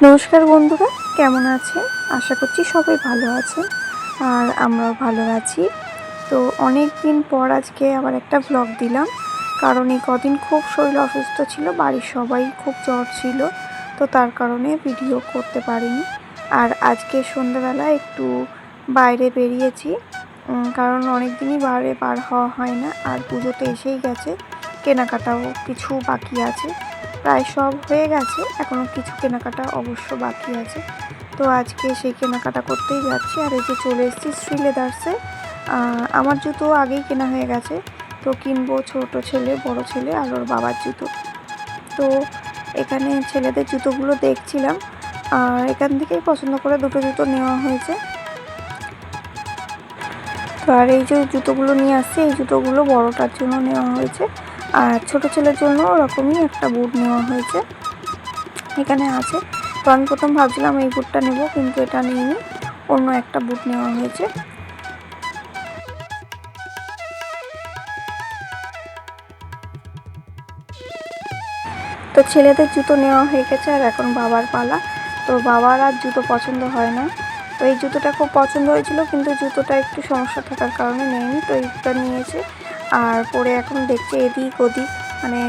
নমস্কার বন্ধুরা, কেমন আছেন? আশা করছি সবাই ভালো আছেন আর আমরাও ভালো আছি। তো অনেক দিন পর আজকে আবার একটা ব্লগ দিলাম, কারণ এই কদিন খুব শরীর অসুস্থ ছিল, বাড়ির সবাই খুব জ্বর ছিল, তো তার কারণে ভিডিও করতে পারিনি। আর আজকে সন্ধ্যাবেলা একটু বাইরে বেরিয়েছি, কারণ অনেক দিনই বাইরে বার হওয়া হয় না। আর পুজো তো এসেই গেছে, কেনাকাটাও কিছু বাকি আছে, প্রায় সব হয়ে গেছে, এখনও কিছু কেনাকাটা অবশ্য বাকি আছে। তো আজকে সেই কেনাকাটা করতেই যাচ্ছি। আর এই যে চলে এসেছি শ্রীলেদার্সে। আমার জুতো আগেই কেনা হয়ে গেছে, তো কিনবো ছোট ছেলে, বড় ছেলে আর ওর বাবার জুতো। তো এখানে ছেলেদের জুতোগুলো দেখছিলাম, আর এখান থেকেই পছন্দ করে দুটো জুতো নেওয়া হয়েছে। তো আর এই যে জুতোগুলো নিয়ে আসছি, এই জুতোগুলো বড়টার জন্য নেওয়া হয়েছে, আর ছোট ছেলের জন্য ওরকমই একটা বুট নেওয়া হয়েছে, এখানে আছে। তো আমি প্রথম ভাবছিলাম এই বুটটা নেব, কিন্তু এটা নিইনি, অন্য একটা বুট নেওয়া হয়েছে। তো ছেলেদের জুতো নেওয়া হয়ে গেছে, আর এখন বাবার পালা। তো বাবার আর জুতো পছন্দ হয় না, তো এই জুতোটা খুব পছন্দ হয়েছিল, কিন্তু জুতোটা একটু সমস্যা থাকার কারণে নেয়নি, তো এইটা নিয়েছে। আর পরে এখন দেখছে এদিক ওদিক, মানে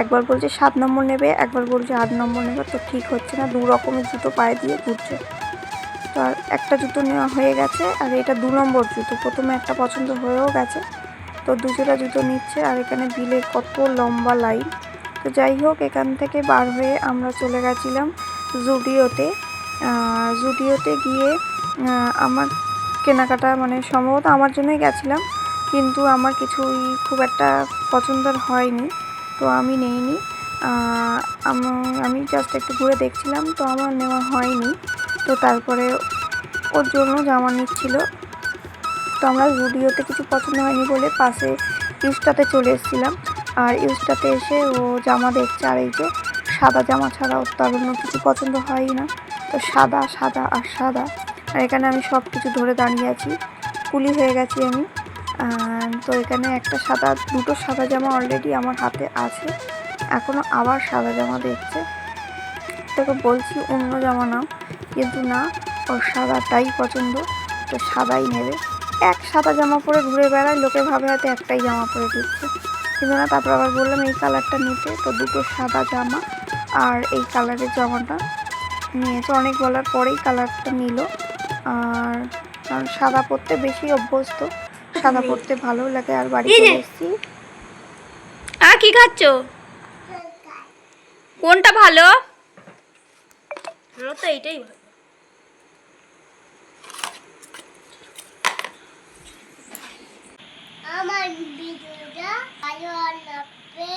একবার বলছে 7 নম্বর নেবে, একবার বলছে 8 নম্বর নেবে, তো ঠিক হচ্ছে না, দু রকমের জুতো পায়ে দিয়ে ঘুরছে। তো আর একটা জুতো নেওয়া হয়ে গেছে, আর এটা 2 নম্বর জুতো, প্রথমে একটা পছন্দ হয়েও গেছে, তো দুজোড়া জুতো নিচ্ছে। আর এখানে বিলে কত লম্বা লাইন। তো যাই হোক, এখান থেকে বার হয়ে আমরা চলে গেছিলাম জুডিওতে। জুডিওতে গিয়ে আমার কেনাকাটা, মানে সম্ভবত আমার জন্যই গেছিলাম, কিন্তু আমার কিছুই খুব একটা পছন্দের হয়নি, তো আমি নেইনি। আমি জাস্ট একটু ঘুরে দেখছিলাম, তো আমার নেওয়া হয়নি। তো তারপরে ওর জন্য জামা নিচ্ছিল, তো আমরা জুডিওতে কিছু পছন্দ হয়নি বলে পাশে ইউজটাতে চলে এসেছিলাম। আর ইউজটাতে এসে ও জামা দেখছে, আর এই যে সাদা জামা ছাড়া ওর তো আর অন্য কিছু পছন্দ হয়ই না, তো সাদা সাদা আর সাদা। আর এখানে আমি সব কিছু ধরে দাঁড়িয়ে আছি, কুলি হয়ে গেছি আমি। তো এখানে দুটো সাদা জামা অলরেডি আমার হাতে আছে, এখনও আবার সাদা জামা দেখছে। তোকে বলছি অন্য জামা নাও, কিন্তু না, ওর সাদাটাই পছন্দ, তো সাদাই নেবে। এক সাদা জামা পরে ঘুরে বেড়ায়, লোকে ভাবে হয়তো একটাই জামা পরে ঘুরছে, কিন্তু না। তারপর আবার বললাম এই কালারটা নিতে, তো দুটো সাদা জামা আর এই কালারের জামাটা নিয়েছে। অনেক বলার পরেই কালারটা নিল। আর কারণ সাদা পরতে বেশি অভ্যস্ত, সাদা পরতে ভালো লাগে। আর বাড়ি চলে এসেছি। কি খাচ্ছ? কোনটা ভালো? তো এইটাই ভালো। আমার ভিডিওটা ভালো লাগবে